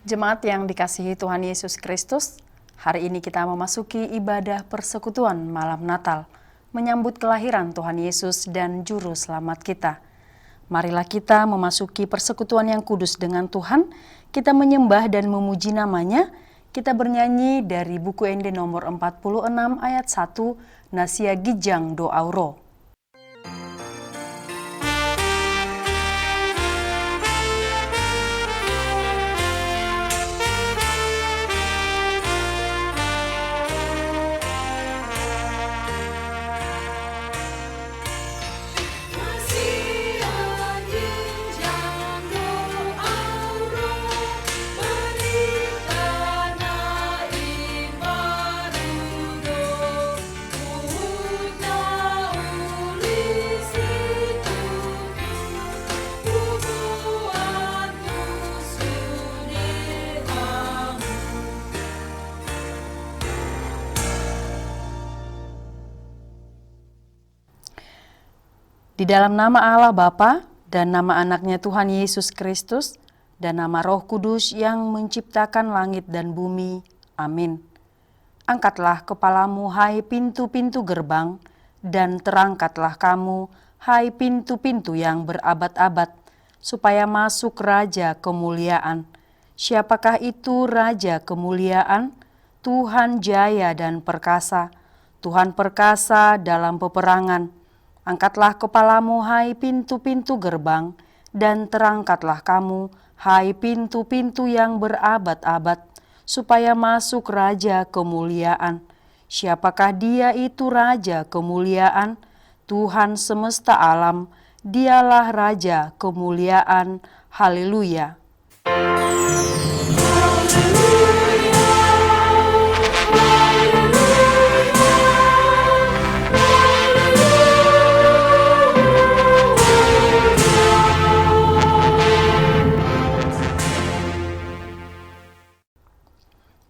Jemaat yang dikasihi Tuhan Yesus Kristus, hari ini kita memasuki ibadah persekutuan malam Natal, menyambut kelahiran Tuhan Yesus dan Juru Selamat kita. Marilah kita memasuki persekutuan yang kudus dengan Tuhan, kita menyembah dan memuji namanya, kita bernyanyi dari buku Ende nomor 46 ayat 1, Nasia Gijang Do Auro. Di dalam nama Allah Bapa dan nama anaknya Tuhan Yesus Kristus dan nama Roh Kudus yang menciptakan langit dan bumi. Amin. Angkatlah kepalamu hai pintu-pintu gerbang dan terangkatlah kamu hai pintu-pintu yang berabad-abad supaya masuk Raja Kemuliaan. Siapakah itu Raja Kemuliaan? Tuhan jaya dan perkasa, Tuhan perkasa dalam peperangan. Angkatlah kepalamu hai pintu-pintu gerbang, dan terangkatlah kamu hai pintu-pintu yang berabad-abad, supaya masuk Raja Kemuliaan. Siapakah dia itu Raja Kemuliaan? Tuhan semesta alam, dialah Raja Kemuliaan. Haleluya.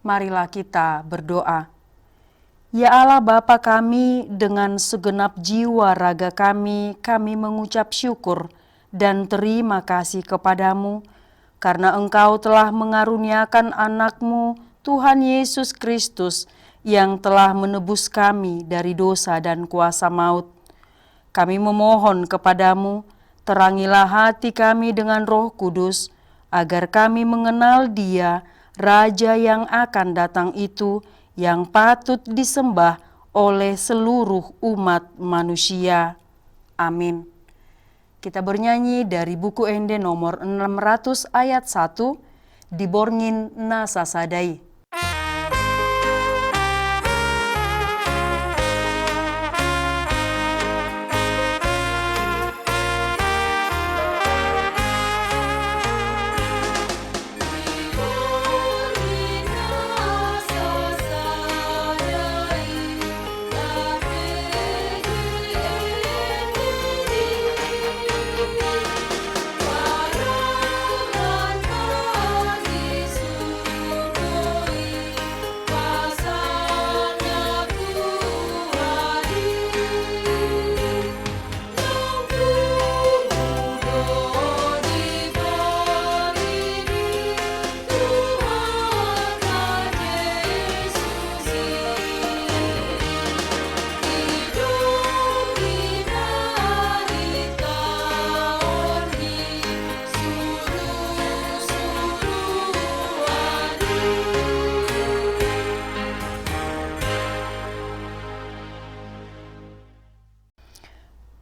Marilah kita berdoa. Ya Allah Bapa kami, dengan segenap jiwa raga kami mengucap syukur dan terima kasih kepadamu, karena Engkau telah mengaruniakan anak-Mu, Tuhan Yesus Kristus, yang telah menebus kami dari dosa dan kuasa maut. Kami memohon kepadamu, terangilah hati kami dengan Roh Kudus, agar kami mengenal Dia, Raja yang akan datang itu, yang patut disembah oleh seluruh umat manusia. Amin. Kita bernyanyi dari buku Ende nomor 600 ayat 1, Diborngin Nasa Sadai.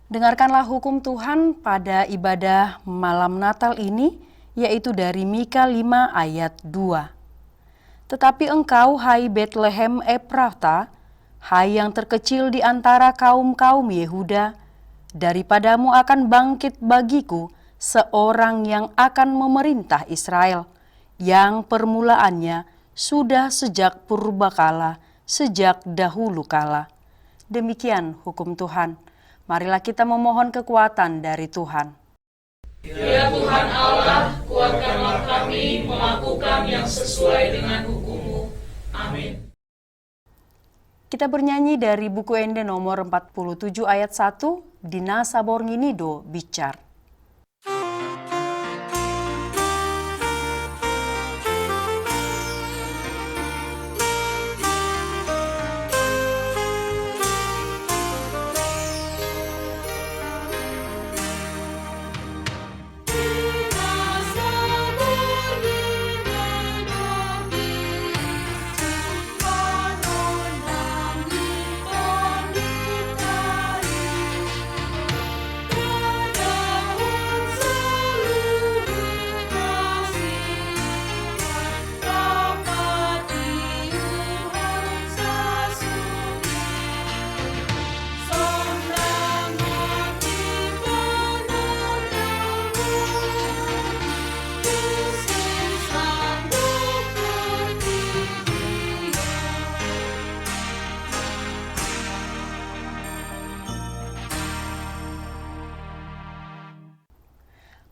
Dengarkanlah hukum Tuhan pada ibadah malam Natal ini, yaitu dari Mika 5 ayat 2. Tetapi engkau, hai Betlehem Efrata, hai yang terkecil di antara kaum-kaum Yehuda, daripadamu akan bangkit bagiku seorang yang akan memerintah Israel, yang permulaannya sudah sejak purbakala, sejak dahulu kala. Demikian hukum Tuhan. Marilah kita memohon kekuatan dari Tuhan. Ya Tuhan Allah, kuatkanlah kami melakukan yang sesuai dengan hukum-Mu. Amin. Kita bernyanyi dari buku Ende nomor 47 ayat 1, Dina Sabornginido Bicar.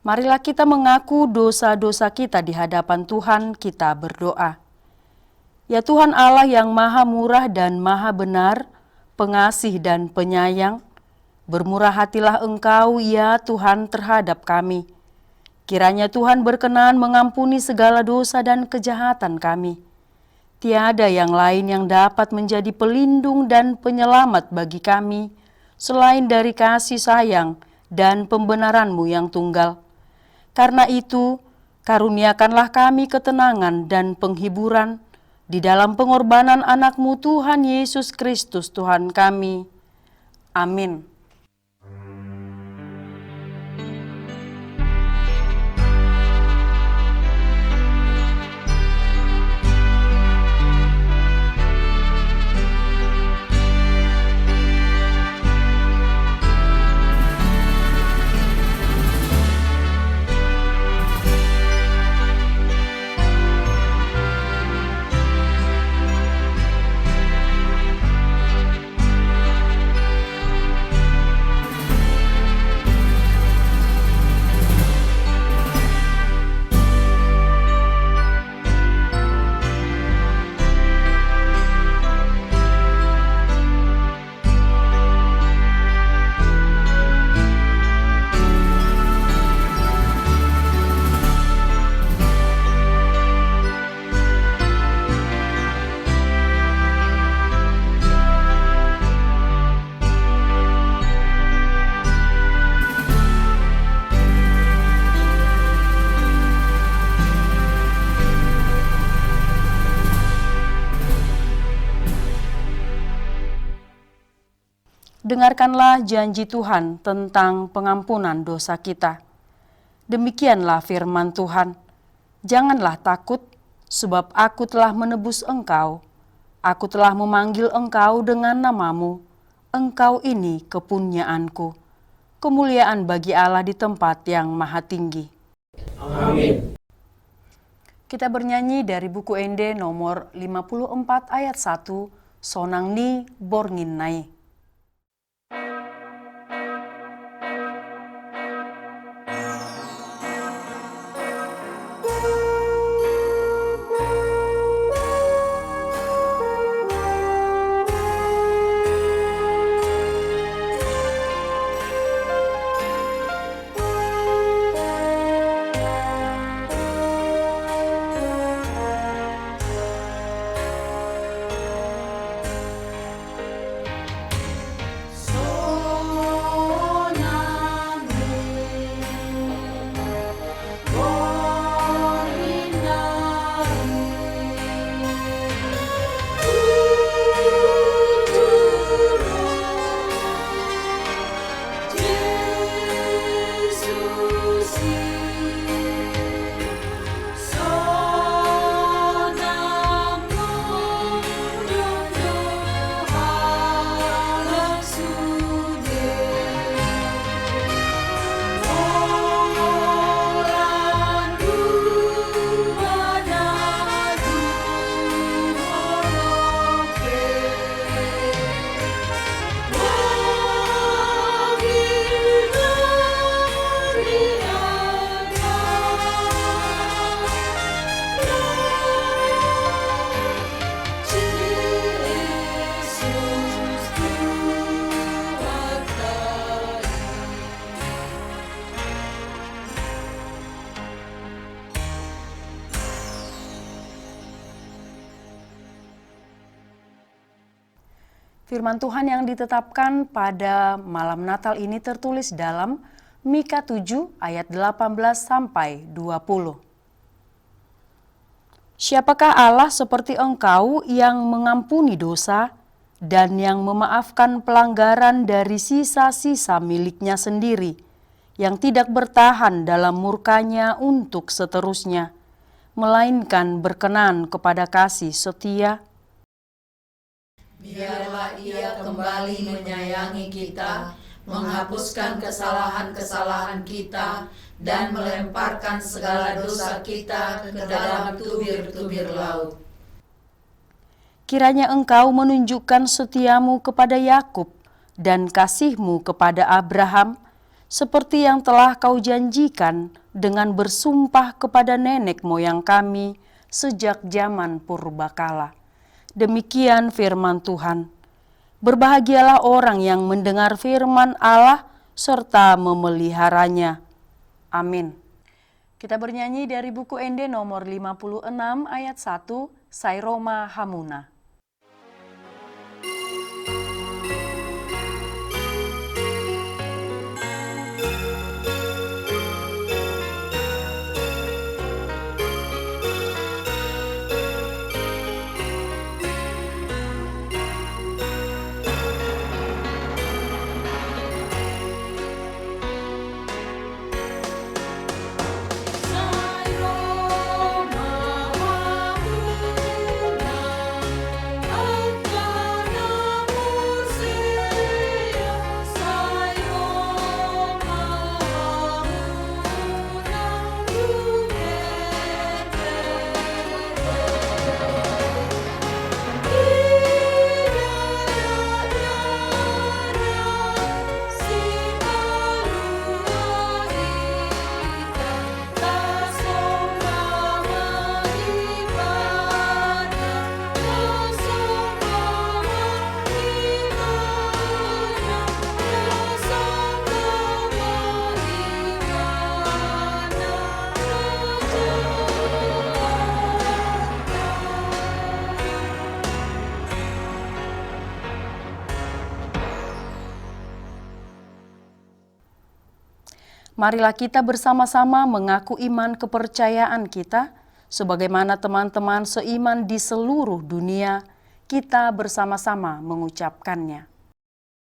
Marilah kita mengaku dosa-dosa kita di hadapan Tuhan, kita berdoa. Ya Tuhan Allah yang maha murah dan maha benar, pengasih dan penyayang, bermurah hatilah Engkau ya Tuhan terhadap kami. Kiranya Tuhan berkenan mengampuni segala dosa dan kejahatan kami. Tiada yang lain yang dapat menjadi pelindung dan penyelamat bagi kami, selain dari kasih sayang dan pembenaran-Mu yang tunggal. Karena itu, karuniakanlah kami ketenangan dan penghiburan di dalam pengorbanan anak-Mu Tuhan Yesus Kristus Tuhan kami. Amin. Dengarkanlah janji Tuhan tentang pengampunan dosa kita. Demikianlah firman Tuhan, janganlah takut, sebab aku telah menebus engkau. Aku telah memanggil engkau dengan namamu. Engkau ini kepunyaanku. Kemuliaan bagi Allah di tempat yang maha tinggi. Amin. Kita bernyanyi dari buku Ende nomor 54 ayat 1, Sonang ni borngin nai. Firman Tuhan yang ditetapkan pada malam Natal ini tertulis dalam Mika 7 ayat 18 sampai 20. Siapakah Allah seperti engkau yang mengampuni dosa dan yang memaafkan pelanggaran dari sisa-sisa miliknya sendiri, yang tidak bertahan dalam murkanya untuk seterusnya, melainkan berkenan kepada kasih setia? Biarlah Ia kembali menyayangi kita, menghapuskan kesalahan-kesalahan kita, dan melemparkan segala dosa kita ke dalam tubir-tubir laut. Kiranya Engkau menunjukkan setiamu kepada Yakub dan kasih-Mu kepada Abraham, seperti yang telah kau janjikan dengan bersumpah kepada nenek moyang kami sejak zaman purbakala. Demikian firman Tuhan. Berbahagialah orang yang mendengar firman Allah serta memeliharanya. Amin. Kita bernyanyi dari buku ND nomor 56 ayat 1, Sairoma Hamuna. Marilah kita bersama-sama mengaku iman kepercayaan kita, sebagaimana teman-teman seiman di seluruh dunia, kita bersama-sama mengucapkannya.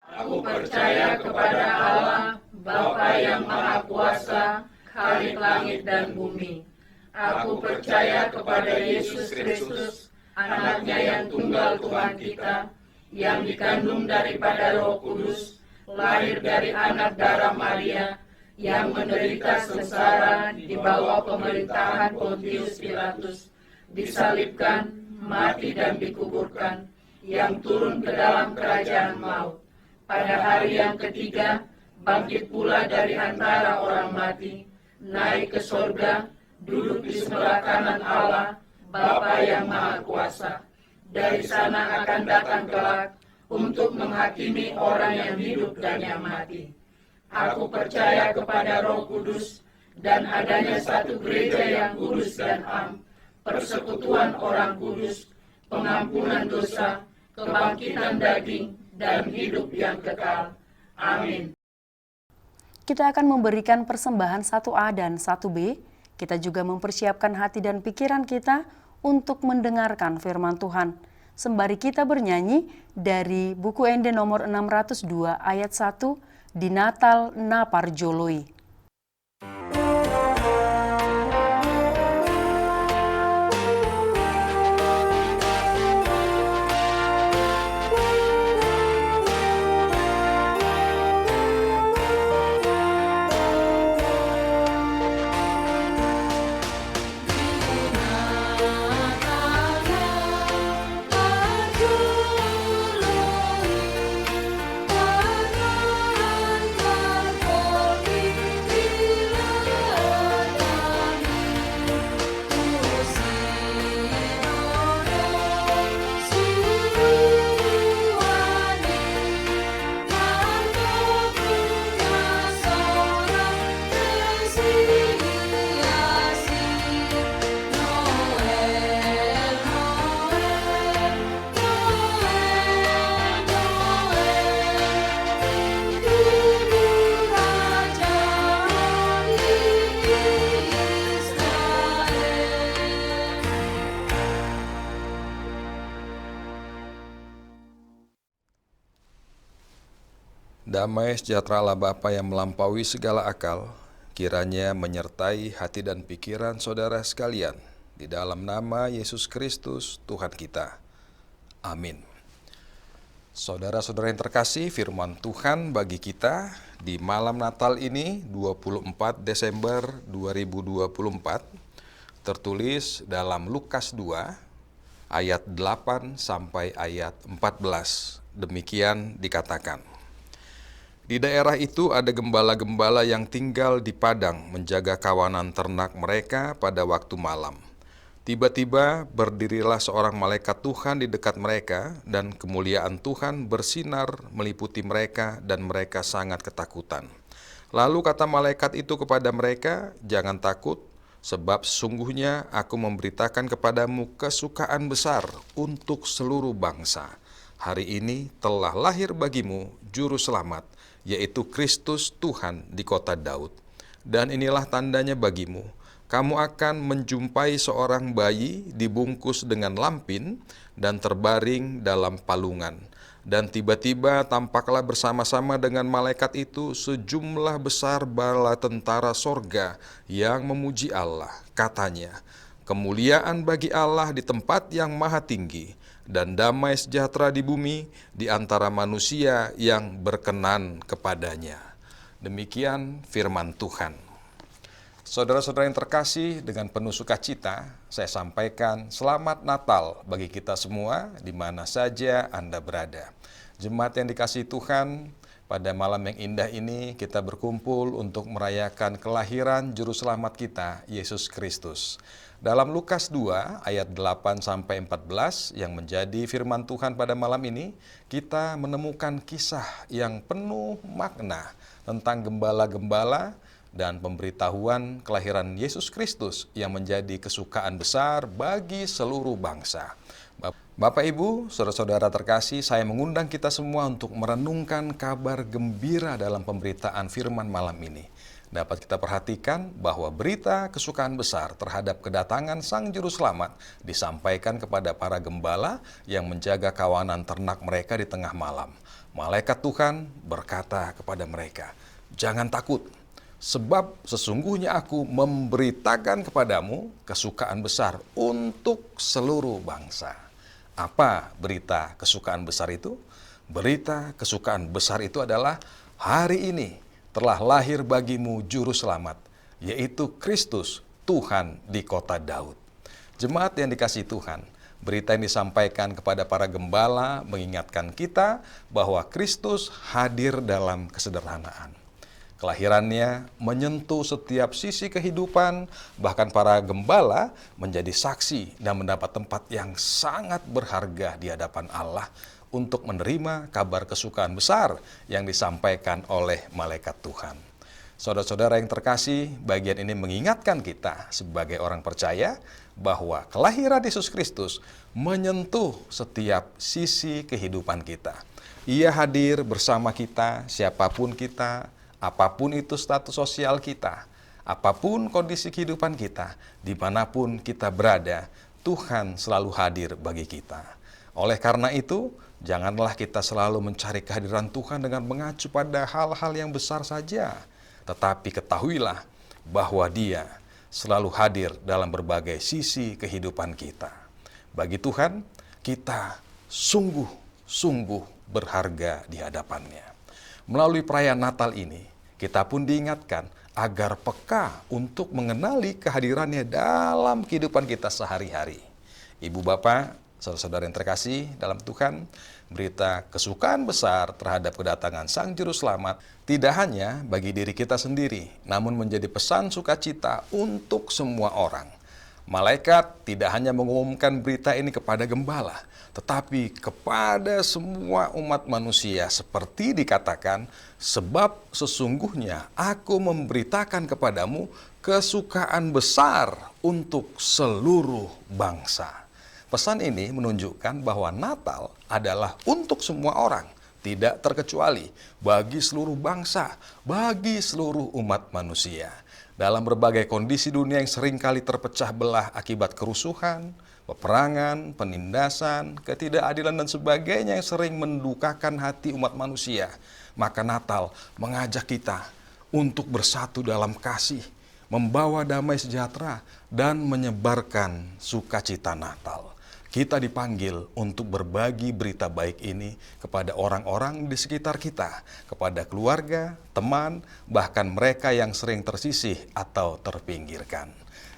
Aku percaya kepada Allah, Bapa yang Maha Kuasa, Khalik langit dan bumi. Aku percaya kepada Yesus Kristus, anaknya yang tunggal Tuhan kita, yang dikandung daripada Roh Kudus, lahir dari anak darah Maria, yang menderita sengsara di bawah pemerintahan Pontius Pilatus, disalibkan, mati dan dikuburkan, yang turun ke dalam kerajaan maut. Pada hari yang ketiga, bangkit pula dari antara orang mati, naik ke sorga, duduk di sebelah kanan Allah, Bapa yang Maha Kuasa. Dari sana akan datang kelak untuk menghakimi orang yang hidup dan yang mati. Aku percaya kepada Roh Kudus dan adanya satu gereja yang kudus dan am, persekutuan orang kudus, pengampunan dosa, kebangkitan daging, dan hidup yang kekal. Amin. Kita akan memberikan persembahan 1A dan 1B. Kita juga mempersiapkan hati dan pikiran kita untuk mendengarkan firman Tuhan. Sembari kita bernyanyi dari buku ND nomor 602 ayat 1, di Natal na parjoloi. Damai sejahtera Allah Bapa yang melampaui segala akal, kiranya menyertai hati dan pikiran saudara sekalian, di dalam nama Yesus Kristus Tuhan kita. Amin. Saudara-saudara yang terkasih, firman Tuhan bagi kita di malam Natal ini 24 Desember 2024 tertulis dalam Lukas 2 ayat 8 sampai ayat 14. Demikian dikatakan. Di daerah itu ada gembala-gembala yang tinggal di padang menjaga kawanan ternak mereka pada waktu malam. Tiba-tiba berdirilah seorang malaikat Tuhan di dekat mereka, dan kemuliaan Tuhan bersinar meliputi mereka, dan mereka sangat ketakutan. Lalu kata malaikat itu kepada mereka, "Jangan takut, sebab sesungguhnya aku memberitakan kepadamu kesukaan besar untuk seluruh bangsa. Hari ini telah lahir bagimu juru selamat, yaitu Kristus Tuhan di kota Daud. Dan inilah tandanya bagimu, kamu akan menjumpai seorang bayi dibungkus dengan lampin dan terbaring dalam palungan. Dan tiba-tiba tampaklah bersama-sama dengan malaikat itu sejumlah besar bala tentara sorga yang memuji Allah. Katanya, kemuliaan bagi Allah di tempat yang maha tinggi, dan damai sejahtera di bumi di antara manusia yang berkenan kepadanya." Demikian firman Tuhan. Saudara-saudara yang terkasih, dengan penuh sukacita saya sampaikan selamat Natal bagi kita semua di mana saja Anda berada. Jemaat yang dikasihi Tuhan, pada malam yang indah ini kita berkumpul untuk merayakan kelahiran Juru Selamat kita, Yesus Kristus. Dalam Lukas 2 ayat 8-14 yang menjadi firman Tuhan pada malam ini, kita menemukan kisah yang penuh makna tentang gembala-gembala dan pemberitahuan kelahiran Yesus Kristus yang menjadi kesukaan besar bagi seluruh bangsa. Bapak, Ibu, saudara-saudara terkasih, saya mengundang kita semua untuk merenungkan kabar gembira dalam pemberitaan firman malam ini. Dapat kita perhatikan bahwa berita kesukaan besar terhadap kedatangan Sang Juru Selamat disampaikan kepada para gembala yang menjaga kawanan ternak mereka di tengah malam. Malaikat Tuhan berkata kepada mereka, "Jangan takut, sebab sesungguhnya aku memberitakan kepadamu kesukaan besar untuk seluruh bangsa." Apa berita kesukaan besar itu? Berita kesukaan besar itu adalah hari ini telah lahir bagimu Juru Selamat, yaitu Kristus Tuhan di kota Daud. Jemaat yang dikasihi Tuhan, berita yang disampaikan kepada para gembala mengingatkan kita bahwa Kristus hadir dalam kesederhanaan. Kelahirannya menyentuh setiap sisi kehidupan, bahkan para gembala menjadi saksi dan mendapat tempat yang sangat berharga di hadapan Allah untuk menerima kabar kesukaan besar yang disampaikan oleh malaikat Tuhan. Saudara-saudara yang terkasih, bagian ini mengingatkan kita sebagai orang percaya bahwa kelahiran Yesus Kristus menyentuh setiap sisi kehidupan kita. Ia hadir bersama kita, siapapun kita, apapun itu status sosial kita, apapun kondisi kehidupan kita, dimanapun kita berada, Tuhan selalu hadir bagi kita. Oleh karena itu, janganlah kita selalu mencari kehadiran Tuhan dengan mengacu pada hal-hal yang besar saja, tetapi ketahuilah bahwa Dia selalu hadir dalam berbagai sisi kehidupan kita. Bagi Tuhan, kita sungguh-sungguh berharga di hadapan-Nya. Melalui perayaan Natal ini, kita pun diingatkan agar peka untuk mengenali kehadirannya dalam kehidupan kita sehari-hari. Ibu bapak, saudara-saudara yang terkasih dalam Tuhan, berita kesukaan besar terhadap kedatangan Sang Juru Selamat tidak hanya bagi diri kita sendiri, namun menjadi pesan sukacita untuk semua orang. Malaikat tidak hanya mengumumkan berita ini kepada gembala, tetapi kepada semua umat manusia, seperti dikatakan, sebab sesungguhnya aku memberitakan kepadamu kesukaan besar untuk seluruh bangsa. Pesan ini menunjukkan bahwa Natal adalah untuk semua orang, tidak terkecuali bagi seluruh bangsa, bagi seluruh umat manusia. Dalam berbagai kondisi dunia yang seringkali terpecah belah akibat kerusuhan, peperangan, penindasan, ketidakadilan dan sebagainya yang sering mendukakan hati umat manusia, maka Natal mengajak kita untuk bersatu dalam kasih, membawa damai sejahtera, dan menyebarkan sukacita Natal. Kita dipanggil untuk berbagi berita baik ini kepada orang-orang di sekitar kita, kepada keluarga, teman, bahkan mereka yang sering tersisih atau terpinggirkan.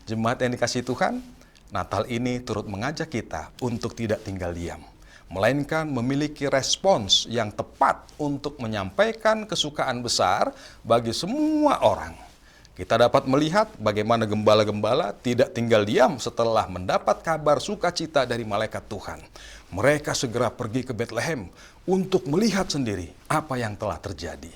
Jemaat yang dikasihi Tuhan, Natal ini turut mengajak kita untuk tidak tinggal diam, melainkan memiliki respons yang tepat untuk menyampaikan kesukaan besar bagi semua orang. Kita dapat melihat bagaimana gembala-gembala tidak tinggal diam setelah mendapat kabar sukacita dari malaikat Tuhan. Mereka segera pergi ke Betlehem untuk melihat sendiri apa yang telah terjadi.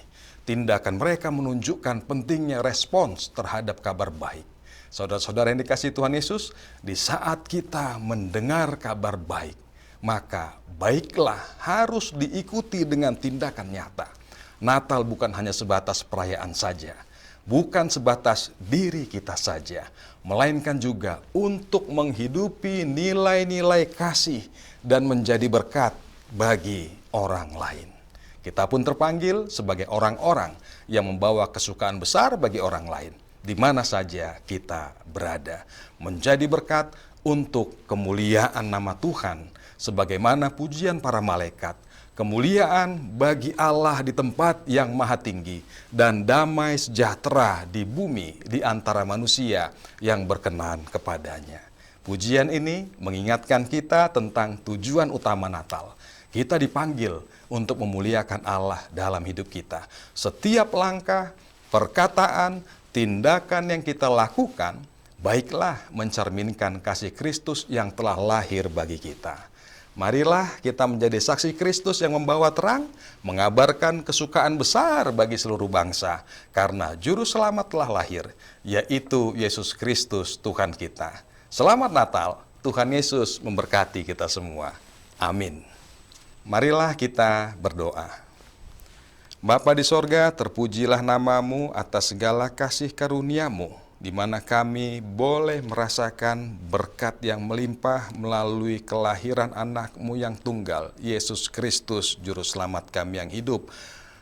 Tindakan mereka menunjukkan pentingnya respons terhadap kabar baik. Saudara-saudara yang dikasihi Tuhan Yesus, di saat kita mendengar kabar baik, maka baiklah harus diikuti dengan tindakan nyata. Natal bukan hanya sebatas perayaan saja, bukan sebatas diri kita saja, melainkan juga untuk menghidupi nilai-nilai kasih dan menjadi berkat bagi orang lain. Kita pun terpanggil sebagai orang-orang yang membawa kesukaan besar bagi orang lain, di mana saja kita berada, menjadi berkat untuk kemuliaan nama Tuhan, sebagaimana pujian para malaikat, kemuliaan bagi Allah di tempat yang maha tinggi, dan damai sejahtera di bumi di antara manusia yang berkenan kepadanya. Pujian ini mengingatkan kita tentang tujuan utama Natal. Kita dipanggil untuk memuliakan Allah dalam hidup kita. Setiap langkah, perkataan, tindakan yang kita lakukan, baiklah mencerminkan kasih Kristus yang telah lahir bagi kita. Marilah kita menjadi saksi Kristus yang membawa terang, mengabarkan kesukaan besar bagi seluruh bangsa, karena Juru Selamat telah lahir, yaitu Yesus Kristus Tuhan kita. Selamat Natal, Tuhan Yesus memberkati kita semua. Amin. Marilah kita berdoa. Bapa di sorga, terpujilah namamu atas segala kasih karuniamu, di mana kami boleh merasakan berkat yang melimpah melalui kelahiran anak-Mu yang tunggal, Yesus Kristus, Juru Selamat kami yang hidup.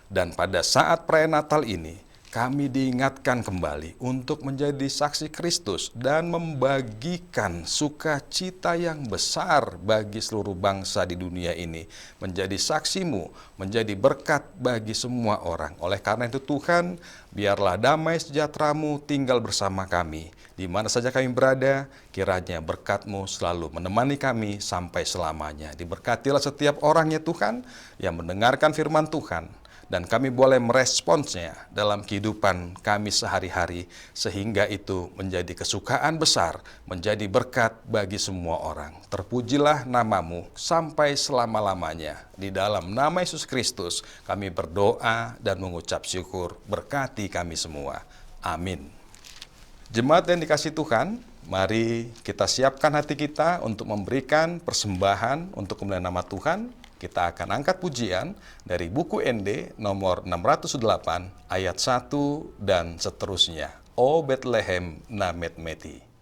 Dan pada saat perayaan Natal ini, kami diingatkan kembali untuk menjadi saksi Kristus dan membagikan sukacita yang besar bagi seluruh bangsa di dunia ini. Menjadi saksi-Mu, menjadi berkat bagi semua orang. Oleh karena itu Tuhan, biarlah damai sejahtera-Mu tinggal bersama kami. Di mana saja kami berada, kiranya berkat-Mu selalu menemani kami sampai selamanya. Diberkatilah setiap orang ya Tuhan yang mendengarkan firman Tuhan. Dan kami boleh meresponsnya dalam kehidupan kami sehari-hari, sehingga itu menjadi kesukaan besar, menjadi berkat bagi semua orang. Terpujilah namamu sampai selama-lamanya. Di dalam nama Yesus Kristus kami berdoa dan mengucap syukur, berkati kami semua. Amin. Jemaat yang dikasihi Tuhan, mari kita siapkan hati kita untuk memberikan persembahan untuk kemuliaan nama Tuhan. Kita akan angkat pujian dari buku ND nomor 608 ayat 1 dan seterusnya. O Bethlehem Namet Meti.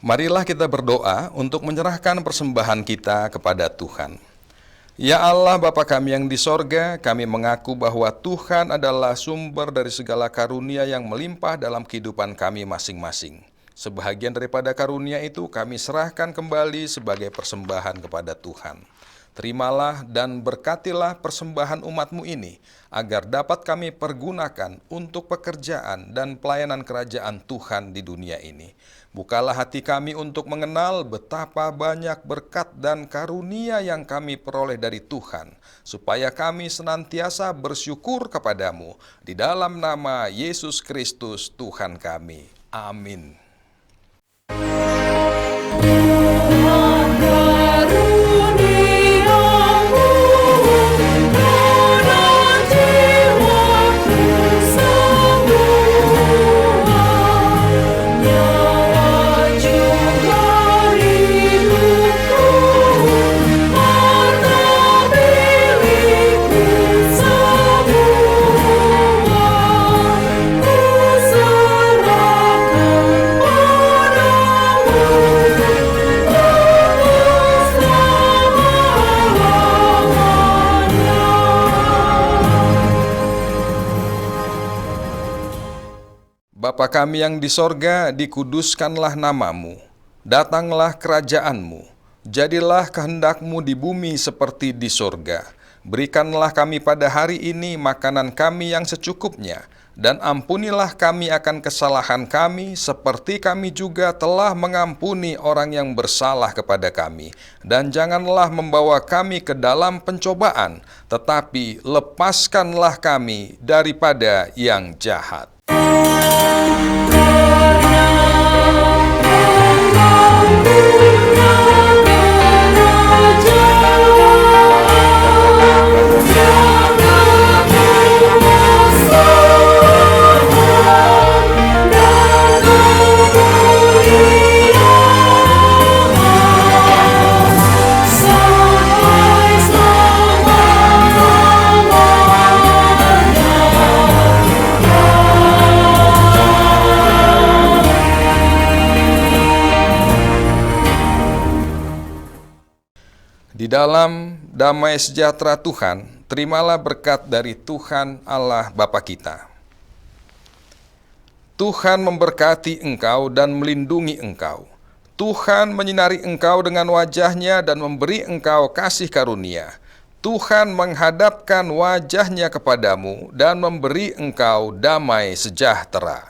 Marilah kita berdoa untuk menyerahkan persembahan kita kepada Tuhan. Ya Allah Bapa kami yang di sorga, kami mengaku bahwa Tuhan adalah sumber dari segala karunia yang melimpah dalam kehidupan kami masing-masing. Sebahagian daripada karunia itu kami serahkan kembali sebagai persembahan kepada Tuhan. Terimalah dan berkatilah persembahan umat-Mu ini, agar dapat kami pergunakan untuk pekerjaan dan pelayanan kerajaan Tuhan di dunia ini. Bukalah hati kami untuk mengenal betapa banyak berkat dan karunia yang kami peroleh dari Tuhan, supaya kami senantiasa bersyukur kepadamu. Di dalam nama Yesus Kristus Tuhan kami. Amin. Bapa kami yang di sorga, dikuduskanlah namamu. Datanglah kerajaanmu. Jadilah kehendak-Mu di bumi seperti di sorga. Berikanlah kami pada hari ini makanan kami yang secukupnya, dan ampunilah kami akan kesalahan kami, seperti kami juga telah mengampuni orang yang bersalah kepada kami. Dan janganlah membawa kami ke dalam pencobaan, tetapi lepaskanlah kami daripada yang jahat. Di dalam damai sejahtera Tuhan, terimalah berkat dari Tuhan Allah Bapa kita. Tuhan memberkati engkau dan melindungi engkau. Tuhan menyinari engkau dengan wajah-Nya dan memberi engkau kasih karunia. Tuhan menghadapkan wajah-Nya kepadamu dan memberi engkau damai sejahtera.